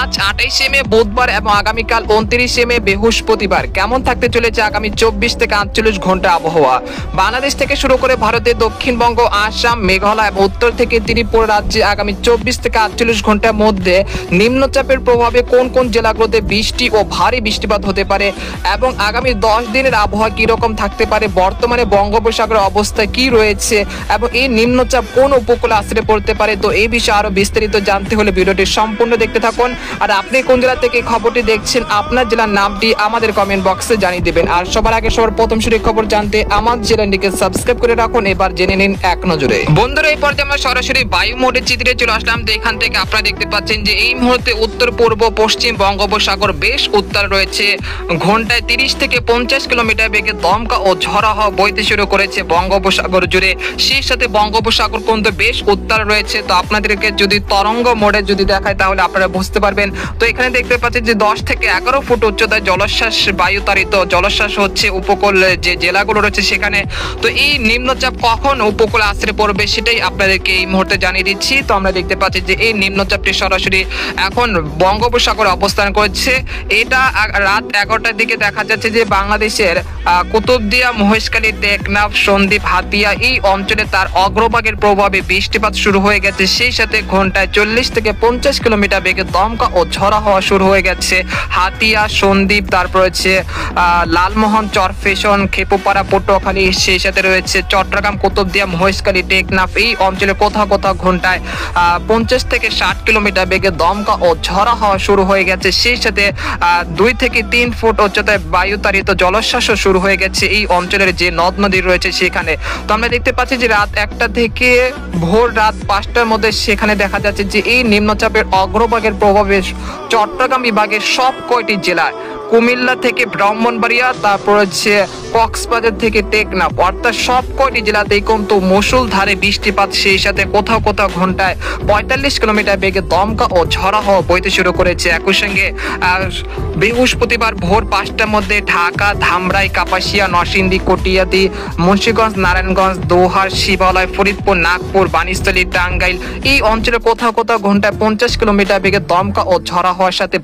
আজ 28শে মে বুধবার এবং আগামীকাল 29শে মে বৃহস্পতিবার কেমন থাকতে চলেছে আগামী 24 থেকে 48 ঘন্টা আবহাওয়া। বাংলাদেশ থেকে শুরু করে ভারতের দক্ষিণবঙ্গ, আসাম, মেঘালয় এবং উত্তর থেকে ত্রিপুরা রাজ্যে আগামী 24 থেকে 48 ঘন্টার মধ্যে নিম্নচাপের প্রভাবে কোন কোন জেলাগুলোতে বৃষ্টি ও ভারী বৃষ্টিপাত হতে পারে এবং আগামী 10 দিনের আবহাওয়া কি রকম থাকতে পারে, বর্তমানে বঙ্গোপসাগরের অবস্থা কি রয়েছে এবং এই নিম্নচাপ কোন উপকূলে আশ্রয় পড়তে পারে। তো এই বিষয়ে আরো বিস্তারিত জানতে হলে ভিডিওটি সম্পূর্ণ দেখতে থাকুন। আর আপনি কোন জেলা থেকে খবরটি দেখছেন আপনার জেলার নামটি আমাদের কমেন্ট বক্সে জানিয়ে দিবেন। আর সবার আগে সবার প্রথম শুরুর খবর জানতে আমাদের চ্যানেলটিকে সাবস্ক্রাইব করে রাখুন। এবার জেনে নিন এক নজরে। বন্ধুরা, এই পর্যায়ে আমরা সরাসরি বায়ু মোডের চিত্রে চলে আসলাম। তো এখান থেকে আপনারা দেখতে পাচ্ছেন যে এই মুহূর্তে উত্তর পূর্ব পশ্চিম বঙ্গোপসাগর বেশ উত্তাল রয়েছে। ঘন্টায় 30 থেকে 50 কিলোমিটার বেগে দমকা ও ঝড়ো হাওয়া বইতে শুরু করেছে বঙ্গোপসাগর জুড়ে। সেই সাথে বঙ্গোপসাগর কিন্তু বেশ উত্তাল রয়েছে। তো আপনাদেরকে যদি তরঙ্গ মোডে যদি দেখায় তাহলে আপনারা বুঝতে পারবেন। তো এখানে দেখতে পাচ্ছেন যে 10 থেকে 11 ফুট উচ্চতায় জলোচ্ছ্বাস বায়ুতাড়িত জলোচ্ছ্বাস হচ্ছে উপকূলে যে জেলাগুলো রয়েছে সেখানে। তো এই নিম্নচাপ কখন উপকূলে আশ্রয় পড়বে সেটাই আপনাদেরকে এই মুহূর্তে জানিয়ে দিচ্ছি। তো আমরা দেখতে পাচ্ছি যে এই নিম্নচাপটি সরাসরি এখন বঙ্গোপসাগরে অবস্থান করছে। এটা রাত 11টার দিকে দেখা যাচ্ছে যে বাংলাদেশের কুতুবদিয়া, মহেশখালী, টেকনাফ, সন্দ্বীপ, হাতিয়া এই অঞ্চলে তার অগ্রভাগের প্রভাবে বৃষ্টিপাত শুরু হয়ে গেছে। সেই সাথে ঘন্টায় 40 থেকে 50 কিলোমিটার বেগে দমকা ও ঝড়ো হওয়া শুরু হয়ে গেছে হাতিয়া, সন্দ্বীপ, তারপর রয়েছে লালমোহন, চরফেশন, খেপুপাড়া, পটুয়াখালী, সেই সাথে রয়েছে চট্টগ্রাম, কুতুবদিয়া, মহেশখালী, টেকনাফ এই অঞ্চলে কোথাও কোথাও ঘন্টায় 50 থেকে 60 কিলোমিটার বেগে দমকা ও ঝড়ো হওয়া শুরু হয়ে গেছে। সেই সাথে 2 থেকে 3 ফুট উচ্চতায় বায়ুতাড়িত জলোচ্ছ্বাসও শুরু হয়ে গেছে এই অঞ্চলের যে নদ নদী রয়েছে সেখানে। তো আমরা দেখতে পাচ্ছি যে রাত 1টা থেকে ভোর রাত 5টার মধ্যে সেখানে দেখা যাচ্ছে যে এই নিম্নচাপের অগ্রভাগের প্রভাবে চট্টগ্রাম বিভাগের সব কয়টি জেলায়, কুমিল্লা থেকে ব্রাহ্মণবাড়িয়া, তারপর হচ্ছে কক্সবাজার থেকে টেকনাফ, অর্থাৎ সব কয়টি জেলাতেই কিন্তু মুষলধারে বৃষ্টিপাত, সেই সাথে কোথাও কোথাও ঘন্টায় 45 কিলোমিটার বেগে দমকা ও ঝড়ো হাওয়া বইতে শুরু করেছে। একই সঙ্গে বৃহস্পতিবার ভোর 5টার মধ্যে ঢাকা, ধামরাই, কাপাসিয়া, নরসিংদী, কটিয়াদি, মুন্সিগঞ্জ, নারায়ণগঞ্জ, দোহার, শিবালয়, ফরিদপুর, নাগপুর, বাণিজ্যস্থলী, টাঙ্গাইল এই অঞ্চলে কোথাও কোথাও ঘন্টায় 50 কিলোমিটার বেগে দমকা ও ঝড়ো হাওয়ার সাথে